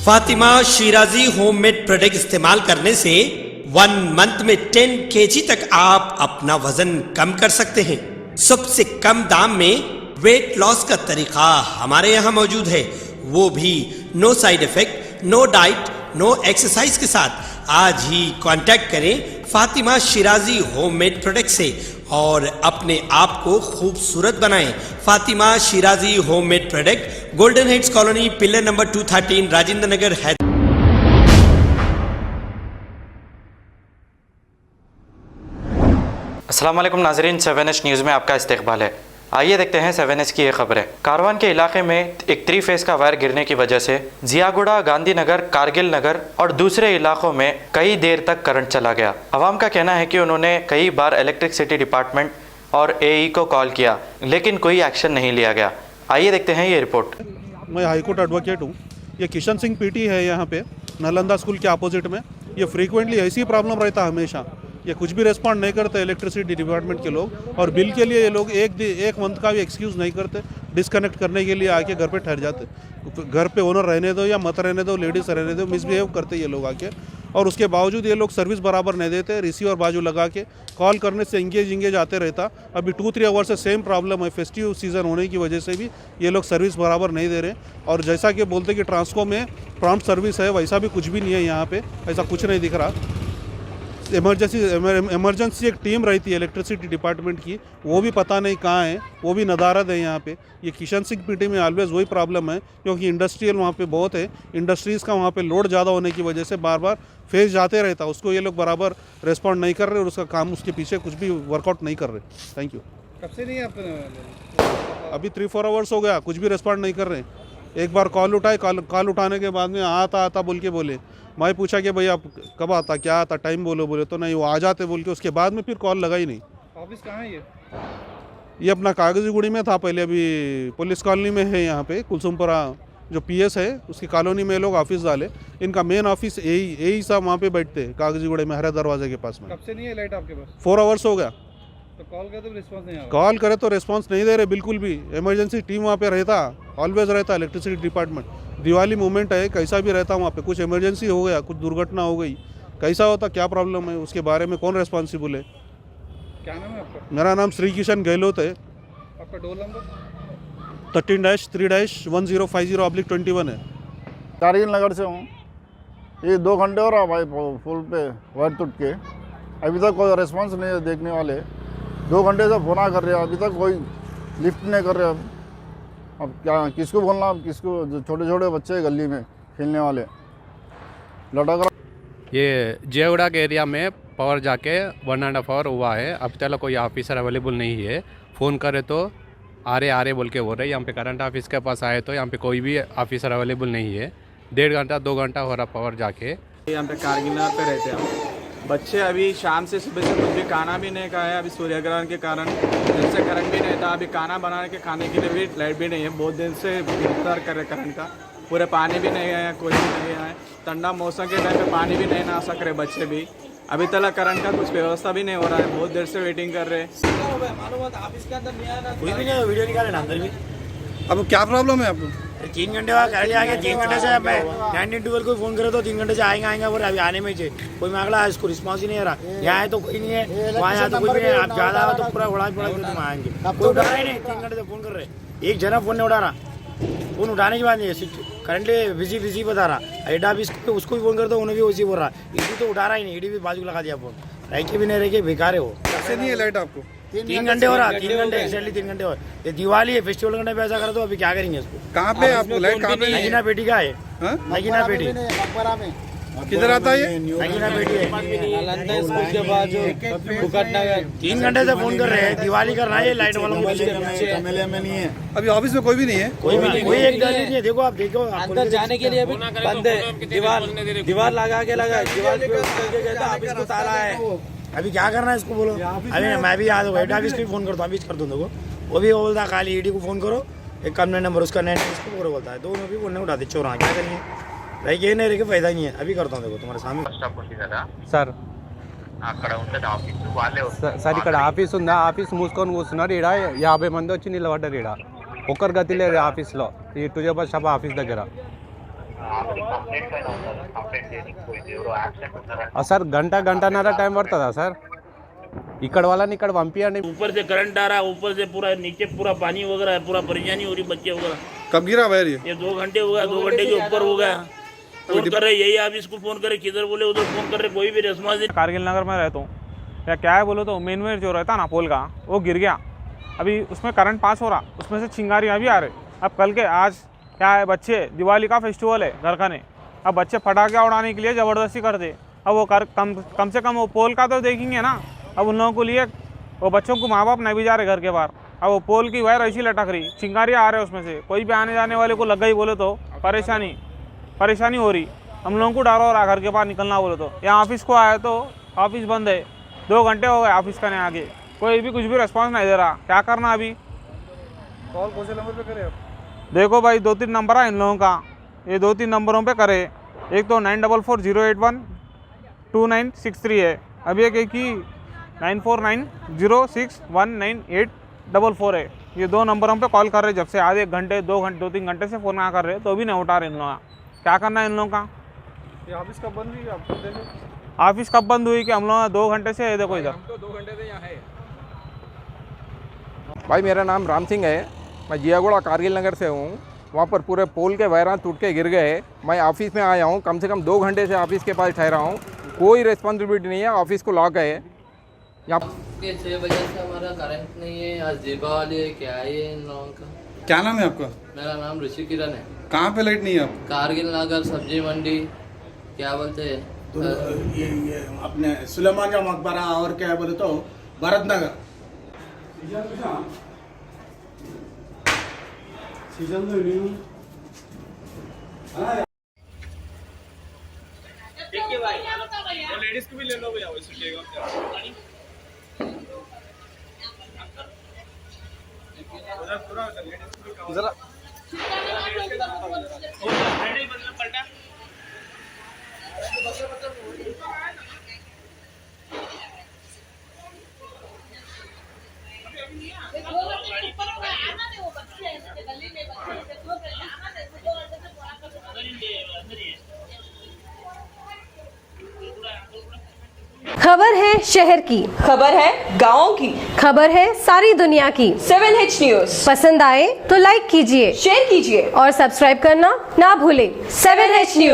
Fatima Shirazi homemade product इस्तेमाल करने से 1 मंथ में 10 kg तक आप अपना वजन कम कर सकते हैं। सबसे कम दाम में वेट लॉस का तरीका हमारे यहाँ मौजूद है, वो भी no side effect, no diet, no exercise के साथ। आज ही कांटेक्ट करें फातिमा शिराजी होममेड प्रोडक्ट से और अपने आप को खूबसूरत बनाएं। Fatima Shirazi homemade product, golden heads colony, pillar number 213, Rajendra Nagar, Hyderabad. अस्सलाम वालेकुम नाज़रीन, 7H न्यूज़ में आपका इस्तकबाल है। आइए देखते हैं 7H की ये खबरें। कारवान के इलाके में एक 3 फेस का वायर गिरने की वजह से जियागुड़ा, गांधीनगर, कारगिल नगर और दूसरे इलाकों में कई देर तक करंट चला गया। अवाम का कहना है कि उन्होंने कई बार इलेक्ट्रिसिटी डिपार्टमेंट और AE को कॉल किया, लेकिन कोई एक्शन नहीं लिया गया। आइए देखते हैं ये रिपोर्ट। मैं हाईकोर्ट एडवोकेट हूँ। ये किशन सिंह PT है यहाँ पे नालंदा स्कूल के अपोजिट में। ये फ्रीक्वेंटली ऐसी प्रॉब्लम रहता है हमेशा। ये कुछ भी रेस्पॉन्ड नहीं करते इलेक्ट्रिसिटी डिपार्टमेंट के लोग, और बिल के लिए ये लोग एक मंथ का भी एक्सक्यूज़ नहीं करते। डिस्कनेक्ट करने के लिए आके घर पे ठहर जाते। घर पे ओनर रहने दो या मत रहने दो, लेडीज़ रहने दो, मिसबिहेव करते ये लोग आके। और उसके बावजूद ये लोग सर्विस बराबर नहीं देते। रिसीवर बाजू लगा के कॉल करने से इंगेज आते रहता। अभी 2-3 आवर से सेम प्रॉब्लम है। फेस्टिव सीज़न होने की वजह से भी ये लोग सर्विस बराबर नहीं दे रहे। और जैसा कि बोलते कि ट्रांसको में प्रॉम्प्ट सर्विस है, वैसा भी कुछ भी नहीं है यहाँ पे। ऐसा कुछ नहीं दिख रहा। इमरजेंसी एक टीम रहती है इलेक्ट्रिसिटी डिपार्टमेंट की, वो भी पता नहीं कहाँ है, वो भी नदारद है यहाँ पे। ये किशन सिंह PT में ऑलवेज वही प्रॉब्लम है, क्योंकि इंडस्ट्रियल वहाँ पे बहुत है। इंडस्ट्रीज़ का वहाँ पे लोड ज़्यादा होने की वजह से बार बार फेज जाते रहता। उसको ये लोग बराबर रिस्पॉन्ड नहीं कर रहे और उसका काम उसके पीछे कुछ भी वर्कआउट नहीं कर रहे। Thank you. कब से नहीं आप? अभी 3-4 आवर्स हो गया, कुछ भी रिस्पॉन्ड नहीं कर रहे। एक बार कॉल उठाए, कॉल उठाने के बाद में आता बोल के बोले। मैं पूछा कि भाई आप कब आता, क्या आता, टाइम बोले तो नहीं वो आ जाते बोल के। उसके बाद में फिर कॉल लगा ही नहीं। ऑफिस कहाँ है ये अपना कागजी गुड़ी में था पहले, अभी पुलिस कॉलोनी में है यहाँ पे। कुलसुमपुरा जो PS है उसकी कॉलोनी में लोग ऑफिस डाले। इनका मेन ऑफिस यही साहब वहाँ पे बैठते हैं कागजी गुड़े में, हरे दरवाजे के पास में। कब से नहीं है लाइट आपके पास? 4 आवर्स हो गया। तो कॉल करे तो रिस्पॉन्स नहीं आ रहा? कॉल करे तो रिस्पॉन्स नहीं दे रहे बिल्कुल भी। इमरजेंसी टीम वहाँ पे रहता, ऑलवेज रहता इलेक्ट्रिसिटी डिपार्टमेंट। दिवाली मूवमेंट है, कैसा भी रहता वहाँ पे। कुछ इमरजेंसी हो गया, कुछ दुर्घटना हो गई, कैसा होता, क्या प्रॉब्लम है, उसके बारे में कौन रेस्पॉन्सिबल है। क्या नाम है आपका? मेरा नाम श्री किशन गहलोत है। आपका डोर नंबर 13-3-1050/21 है। कारगिल नगर से हूँ। ये 2 घंटे हो रहा भाई पुल पे वायर टूट के, अभी तक कोई रिस्पॉन्स नहीं है देखने वाले। 2 घंटे से फोन कर रहे हैं, अभी तक कोई लिफ्ट नहीं कर रहे। अब क्या किसको बोलना, अब किसको, जो छोटे छोटे बच्चे गली में खेलने वाले लटक रहा। ये जियागुड़ा के एरिया में पावर जाके 1.5 आवर हुआ है, अब तक कोई ऑफिसर अवेलेबल नहीं है। फ़ोन करे तो आ रहे बोल के बोल रहे। यहाँ पे करंट ऑफिस के पास आए तो यहाँ पे कोई भी ऑफिसर अवेलेबल नहीं है। 1.5 घंटा 2 घंटा हो रहा पावर जाके। यहाँ पे कारगिल नगर पे रहते हैं बच्चे। अभी शाम से सुबह से कुछ भी खाना भी नहीं खाया। अभी सूर्य ग्रहण के कारण दिन से करंट भी नहीं था। अभी खाना बनाने के खाने के लिए भी लाइट भी नहीं है। बहुत दिन से इंतजार कर रहे करंट का। पूरे पानी भी नहीं आया, कोई भी नहीं आया। ठंडा मौसम के टाइम पे पानी भी नहीं नहा सक रहे बच्चे भी। अभी तक करंट का कुछ व्यवस्था भी नहीं हो रहा है। बहुत देर से वेटिंग कर रहे हैं। कोई भी नहीं वीडियो निकाले ना अंदर भी। अब क्या प्रॉब्लम है आपको? 3 घंटे बाद गाड़ी आ गया। 3 घंटे से मैं 912 को फ़ोन करे तो 3 घंटे से आएंगे बोले। अभी आने में ही कोई मांगला, इसको रिस्पॉन्स ही नहीं आ रहा। यहाँ आए तो कोई नहीं है, वहाँ यहाँ तो कोई नहीं है। आप ज़्यादा हो तो पूरा उड़ा तुम आएंगे। कोई उठा रहा ही नहीं। 3 घंटे से फ़ोन कर रहे, एक जना फ़ोन नहीं उठा रहा। फ़ोन उठाने के बाद नहीं, करंटली बिजी बता रहा। हेड ऑफिस को उसको भी फ़ोन कर दो, उन्हें भी वैसे बोल रहा। ईडी तो उठा रहा ही नहीं, ईडी भी बाजू लगा दिया फ़ोन। रह के भी नहीं रह के बेकार है वो। कैसे नहीं है लाइट आपको? 3 घंटे हो रहा। 3 घंटे एक्जैक्टली 3 घंटे हो रहा। ये दिवाली है, फेस्टिवल घंटे पे ऐसा कर दो। अभी क्या करेंगे इसको? कहाँ पे आपको लाइट? कहाँ पे? नगीना पेटी का है। नगीना पेटी किधर आता है ये? नगीना पेटी है। नालंदा स्कूल के बाद जो 3 घंटे से फोन कर रहे हैं। दिवाली कर रहा है लाइट वालों को। में नहीं है अभी ऑफिस में कोई भी नहीं है। कोई भी नहीं, कोई एक गली नहीं है। देखो आप देखो, अंदर जाने के लिए अभी बंद है। दीवार लगा के दीवार ऑफिस को ताला है। अभी क्या करना है इसको बोलो। अभी मैं भी याद हेड ऑफिस को फोन करता हूँ, कर दूँ देखो। वो भी बोलता खाली ईडी को फोन करो, एक कंप्लेंट नंबर उसका नहीं इसको बोलता है। दोनों भी फोन नहीं उठाते, चोरा क्या करेंगे भाई। ये नहीं रहे फायदा नहीं है। अभी करता हूँ देखो तुम्हारे सामने। सर సార్ ఇక్కడ ఆఫీస్ ఉందా? ఆఫీస్ మూసుకొని కూర్చున్నారు. ఈడ 50 మంది వచ్చి నిలబడ్డారు. ఈడ ఒక్కరు గతి లేదు ఆఫీస్లో, ఈ టుజా బస్ స్టాప్ ఆఫీస్ దగ్గర. సార్ గంటన్నర టైం పడుతుందా సార్ ఇక్కడ వాళ్ళని ఇక్కడ పంపించండి ऊपर से करंट आ रहा है, ऊपर से पूरा नीचे पूरा पानी वगैरह है, पूरा परेशानी हो रही बच्चे वगैरह। कब गिरा वायर ये 2 घंटे हो गया, 2 घंटे के ऊपर हो गया। फोन कर रहे यही ऑफिस को फोन करे, किधर बोले उधर फोन कर रहे, कोई भी रिस्पॉन्स नहीं। कारगिल नगर में रहता हूँ, या क्या है बोलो तो मेन में जो रहता ना पोल का वो गिर गया, अभी उसमें करंट पास हो रहा, उसमें से चिंगारियाँ भी आ रही। अब कल के आज क्या है, बच्चे दिवाली का फेस्टिवल है घर का नहीं, अब बच्चे पटाखे उड़ाने के लिए ज़बरदस्ती करते। अब वो कम से कम वो पोल का तो देखेंगे ना। अब उन लोगों को लिए वो बच्चों को माँ बाप नहीं भी जा रहे घर के बाहर। अब वो पोल की वायर ऐसी लटक रही, चिंगारियाँ आ रहे उसमें से, कोई भी आने जाने वाले को लग गई बोले तो परेशानी हो रही। हम लोगों को डर हो रहा घर के बाहर निकलना बोले तो। यहाँ ऑफिस को आए तो ऑफिस बंद है, 2 घंटे हो गए ऑफिस करने आगे, कोई भी कुछ भी रिस्पॉन्स नहीं दे रहा। क्या करना अभी? कॉल कौन से नंबर पे करें आप? देखो भाई 2-3 नंबर है इन लोगों का, ये 2-3 नंबरों पे करे। एक तो 9440812963 है, अभी एक ही 9490619844 है। ये 2 नंबरों पे कॉल कर रहे जब से आधे घंटे 2-3 घंटे से फ़ोन कर रहे, तो भी नहीं उठा रहे इन लोगों का। क्या करना है इन लोगों का? ये ऑफिस कब बंद हुई आपको देखे? ऑफिस कब बंद हुई कि हम लोग 2 घंटे से देखो इधर। तो 2 घंटे से यहाँ है। भाई मेरा नाम राम सिंह है, मैं जियागुड़ा कारगिल नगर से हूँ। वहाँ पर पूरे पोल के वायरान टूट के गिर गए। मैं ऑफिस में आया हूँ, कम से कम 2 घंटे से ऑफिस के पास ठहरा हूँ, कोई रिस्पॉन्सिबिलिटी नहीं है, ऑफिस को लॉक है। यहाँ 6 बजे से हमारा करंट नहीं है, आज दीपावली है, क्या है ये इन लोगों का? क्या नाम है आपका? मेरा नाम ऋषि किरण है। कहाँ पे लाइट नहीं है आप? कारगिल नगर सब्जी मंडी, क्या बोलते हैं ये अपने सुलेमान का मकबरा और क्या बोले तो भरत नगर। लेडीज को भी ले लो भैया, जरा खबर है शहर की, खबर है गाँव की, खबर है सारी दुनिया की। 7H न्यूज पसंद आए तो लाइक कीजिए, शेयर कीजिए और सब्सक्राइब करना ना भूलें। 7H news.